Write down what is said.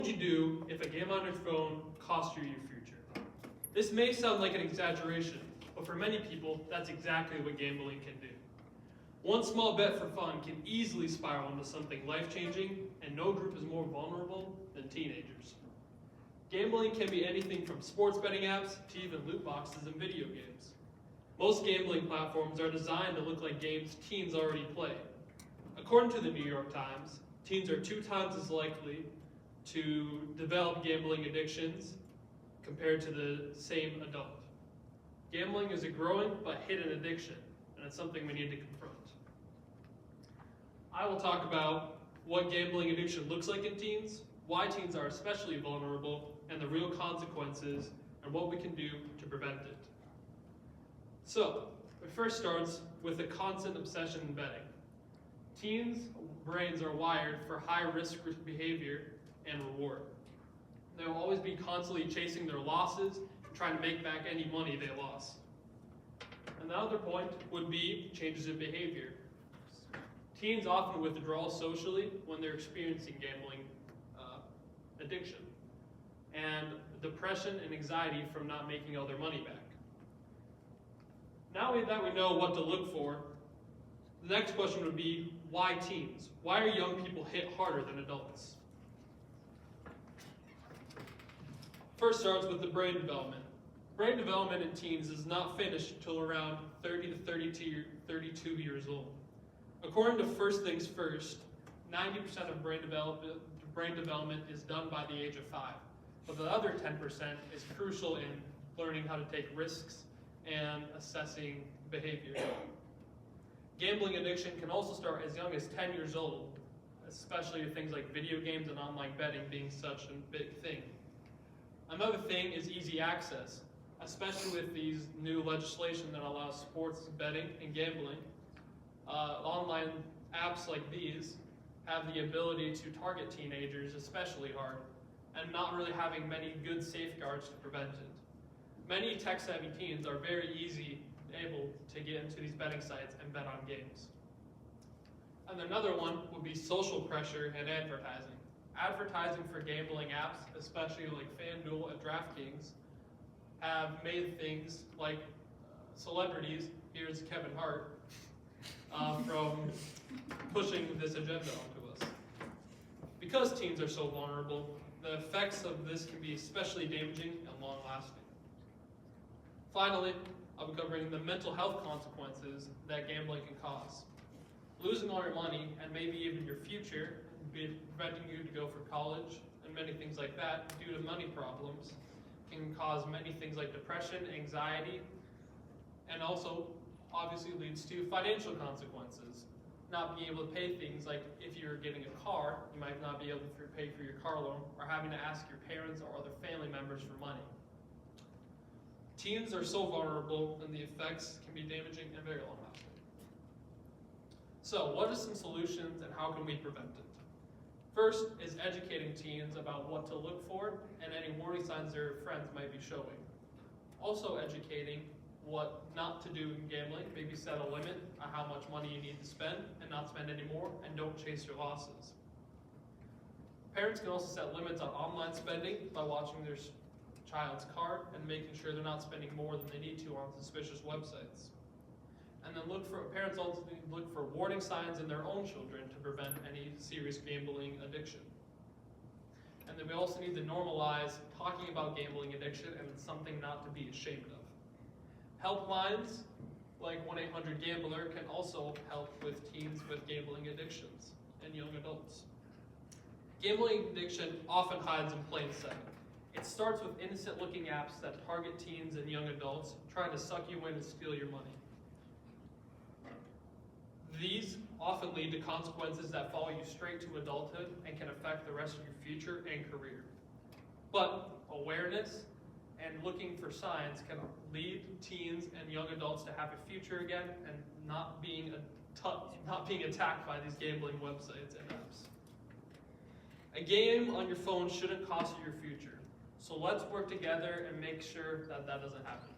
What would you do if a game on your phone cost you your future? This may sound like an exaggeration, but for many people, that's exactly what gambling can do. One small bet for fun can easily spiral into something life-changing, and no group is more vulnerable than teenagers. Gambling can be anything from sports betting apps to even loot boxes in video games. Most gambling platforms are designed to look like games teens already play. According to the New York Times, teens are 2 times as likely to develop gambling addictions compared to the same adult. Gambling is a growing but hidden addiction, and it's something we need to confront. I will talk about what gambling addiction looks like in teens, why teens are especially vulnerable, and the real consequences, and what we can do to prevent it. So, it first starts with a constant obsession in betting. Teens' brains are wired for high-risk behavior and reward. They will always be constantly chasing their losses and trying to make back any money they lost. Another point would be changes in behavior. Teens often withdraw socially when they're experiencing gambling addiction, and depression and anxiety from not making all their money back. Now that we know what to look for, the next question would be, why teens? Why are young people hit harder than adults? First starts with the brain development. Brain development in teens is not finished until around 30 to 32 years old. According to First Things First, 90% of brain development is done by the age of 5, but the other 10% is crucial in learning how to take risks and assessing behavior. Gambling addiction can also start as young as 10 years old, especially with things like video games and online betting being such a big thing. Another thing is easy access, especially with these new legislation that allows sports betting and gambling. Online apps like these have the ability to target teenagers especially hard, and not really having many good safeguards to prevent it. Many tech-savvy teens are very able to get into these betting sites and bet on games. And another one would be social pressure and advertising. Advertising for gambling apps, especially like FanDuel and DraftKings, have made things like celebrities, here's Kevin Hart, from pushing this agenda onto us. Because teens are so vulnerable, the effects of this can be especially damaging and long-lasting. Finally, I'll be covering the mental health consequences that gambling can cause. Losing all your money, and maybe even your future, preventing you to go for college, and many things like that, due to money problems, can cause many things like depression, anxiety, and also obviously leads to financial consequences. Not being able to pay things like if you're getting a car, you might not be able to pay for your car loan, or having to ask your parents or other family members for money. Teens are so vulnerable, and the effects can be damaging and very long-lasting. So, what are some solutions, and how can we prevent it? First is educating teens about what to look for and any warning signs their friends might be showing. Also educating what not to do in gambling, maybe set a limit on how much money you need to spend and not spend any more, and don't chase your losses. Parents can also set limits on online spending by watching their child's card and making sure they're not spending more than they need to on suspicious websites. And then parents also need to look for warning signs in their own children to prevent any serious gambling addiction. And then we also need to normalize talking about gambling addiction, and it's something not to be ashamed of. Helplines like 1-800-GAMBLER can also help with teens with gambling addictions and young adults. Gambling addiction often hides in plain sight. It starts with innocent-looking apps that target teens and young adults, trying to suck you in and steal your money. These often lead to consequences that follow you straight to adulthood and can affect the rest of your future and career. But awareness and looking for signs can lead teens and young adults to have a future again and not being attacked by these gambling websites and apps. A game on your phone shouldn't cost you your future. So let's work together and make sure that that doesn't happen.